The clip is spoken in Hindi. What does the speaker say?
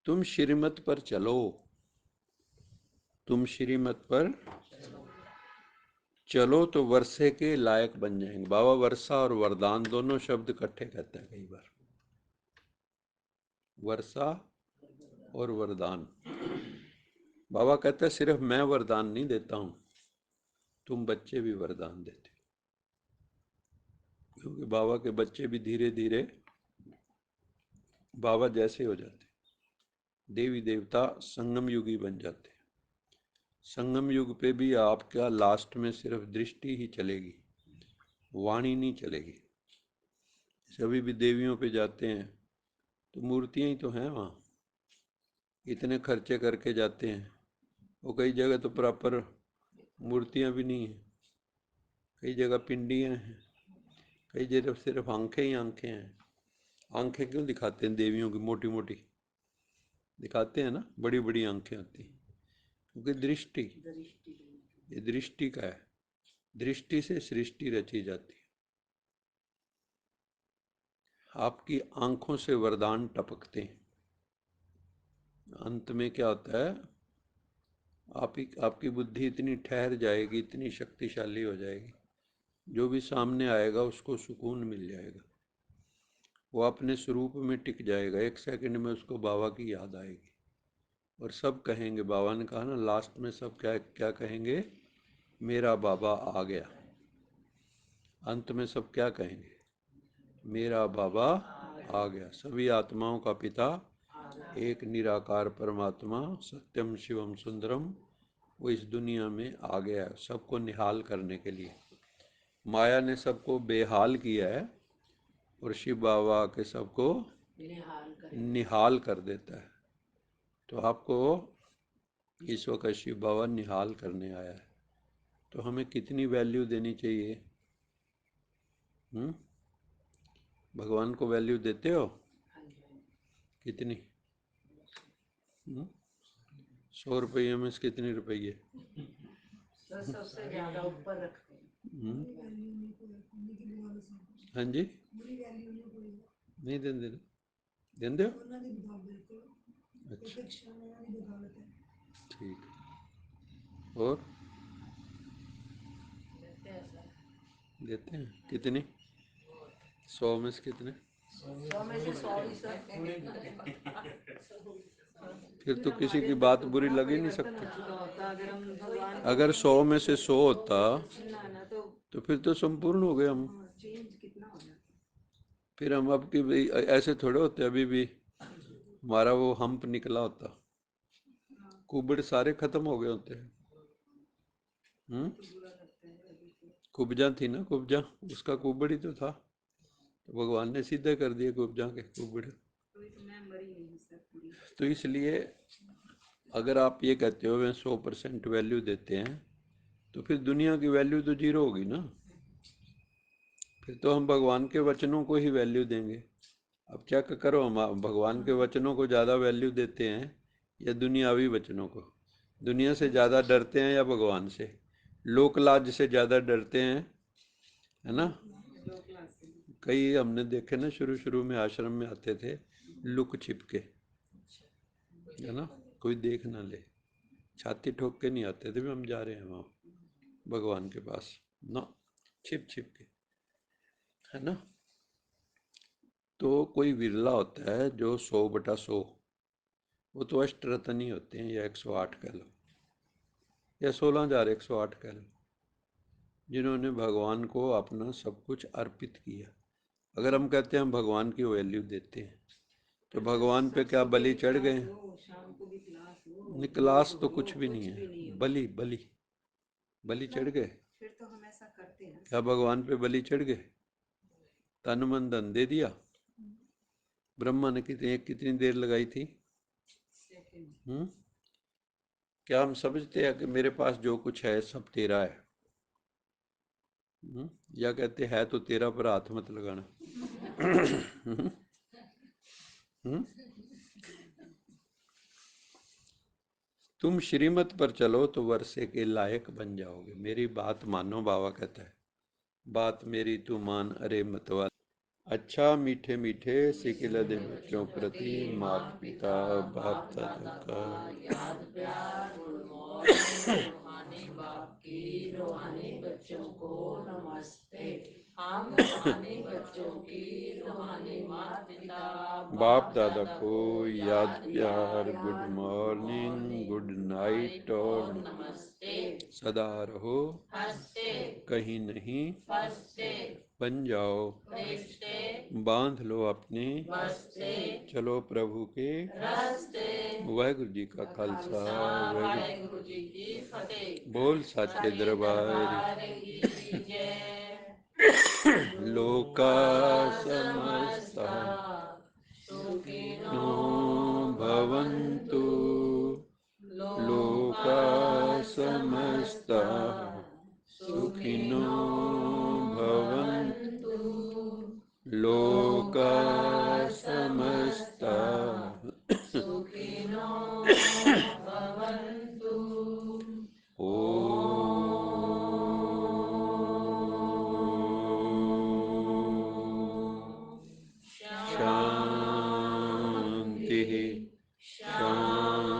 तुम श्रीमत पर चलो, तुम श्रीमत पर चलो तो वर्षे के लायक बन जाएंगे। बाबा वर्षा और वरदान दोनों शब्द इकट्ठे कहते हैं कई बार, वर्षा और वरदान। बाबा कहते हैं सिर्फ मैं वरदान नहीं देता हूं, तुम बच्चे भी वरदान देते हो। क्योंकि बाबा के बच्चे भी धीरे धीरे बाबा जैसे हो जाते, देवी देवता संगम युगी बन जाते। संगम युग पे भी आपका लास्ट में सिर्फ दृष्टि ही चलेगी, वाणी नहीं चलेगी। सभी भी देवियों पे जाते हैं तो मूर्तियां ही तो हैं वहाँ, इतने खर्चे करके जाते हैं। वो कई जगह तो प्रॉपर मूर्तियां भी नहीं हैं, कई जगह पिंडियां हैं, कई जगह सिर्फ आंखें ही आंखें हैं। आंखें क्यों दिखाते हैं देवियों की, मोटी मोटी दिखाते हैं ना, बड़ी बड़ी आंखें होती हैं, क्योंकि दृष्टि, ये दृष्टि का है। दृष्टि से सृष्टि रची जाती है। आपकी आंखों से वरदान टपकते हैं। अंत में क्या होता है, आपकी बुद्धि इतनी ठहर जाएगी, इतनी शक्तिशाली हो जाएगी, जो भी सामने आएगा उसको सुकून मिल जाएगा, वो अपने स्वरूप में टिक जाएगा। एक सेकंड में उसको बाबा की याद आएगी और सब कहेंगे, बाबा ने कहा ना लास्ट में सब क्या क्या कहेंगे, मेरा बाबा आ गया। अंत में सब क्या कहेंगे, मेरा बाबा आ गया। सभी आत्माओं का पिता एक निराकार परमात्मा सत्यम शिवम सुंदरम, वो इस दुनिया में आ गया है सबको निहाल करने के लिए। माया ने सबको बेहाल किया है और शिव बाबा के सबको निहाल कर देता है। तो आपको इस वक्त शिव बाबा निहाल करने आया है, तो हमें कितनी वैल्यू देनी चाहिए? भगवान को वैल्यू देते हो कितनी? 100 रुपये में से कितने रुपये? सबसे ज्यादा ऊपर रखते हैं। हाँ जी, नहीं देंगे, देंगे हो? अच्छा ठीक। और देते हैं कितनी? 100 में से कितने? 100 में से 100 ही सर। फिर तो किसी की बात बुरी लग ही नहीं सकती। अगर हम भगवान अगर 100 में से 100 होता ना तो फिर तो संपूर्ण हो गए हम। चेंज कितना हो जाता। फिर हम अब की भाई ऐसे थोड़े होते, अभी भी हमारा वो हम्प निकला होता, कुबड़ सारे खत्म हो गए होते हैं। कुब्जा थी ना, कुब्जा उसका कुबड़ ही तो था, तो भगवान ने सीधे कर दिए कुब्जा के कुबड़। तो इसलिए अगर आप ये कहते हो वे 100% वैल्यू देते हैं, तो फिर दुनिया की वैल्यू तो जीरो होगी ना। फिर तो हम भगवान के वचनों को ही वैल्यू देंगे। अब क्या करो, हम भगवान के वचनों को ज़्यादा वैल्यू देते हैं या दुनियावी वचनों को? दुनिया से ज़्यादा डरते हैं या भगवान से? लोक लाज से ज़्यादा डरते हैं, है ना? कई हमने देखे ना, शुरू शुरू में आश्रम में आते थे लुक छिप के, है ना, कोई देख ना ले, छाती ठोक के नहीं आते थे भी हम जा रहे हैं वहाँ भगवान के पास ना, छिप छिप के, है ना। तो कोई विरला होता है जो 100/100, वो तो अष्टरत्न ही होते हैं, या 108 कह लो, या 16,108 कह लो, जिन्होंने भगवान को अपना सब कुछ अर्पित किया। अगर हम कहते हैं हम भगवान की वैल्यू देते हैं, तो भगवान पे क्या बलि चढ़ गए? निकलास तो कुछ भी नहीं है, बलि बलि बलि चढ़ गए। फिर तो हम ऐसा करते हैं। क्या भगवान पे बलि चढ़ गए? तन मन धन दे दिया। ब्रह्मा ने कितनी देर लगाई थी? क्या हम समझते हैं कि मेरे पास जो कुछ है सब तेरा है? या कहते है तो तेरा पर हाथ मत लगाना? तुम श्रीमत पर चलो तो वर्षे के लायक बन जाओगे। मेरी बात मानो, बाबा कहता है, बात मेरी तू मान, अरे मतवाला। अच्छा मीठे मीठे सिकिला दे बच्चों प्रति माता पिता बाप दादा का याद प्यार गुड मॉर्निंग रूहानी बाप की रूहानी बच्चों को नमस्ते। हम रूहानी बच्चों की रूहानी माता पिता बाप दादा को याद प्यार गुड मॉर्निंग गुड नाइट और नमस्ते। सदा रहो हंसते कहीं नहीं फंसते बन जाओ रिश्ते बांध लो अपने बसते चलो प्रभु के रस्ते। वाहिगुरु जी का खालसा वाहिगुरु वाहेगुरु जी की फतेह। बोल साचे दरबार दरबार की जय। लोका समस्ता सुखिनो नो भवन्तु लोका समस्ता सुखिनो भवन्तु लोका समस्ता सुखिनो भवन्तु। शांति शांति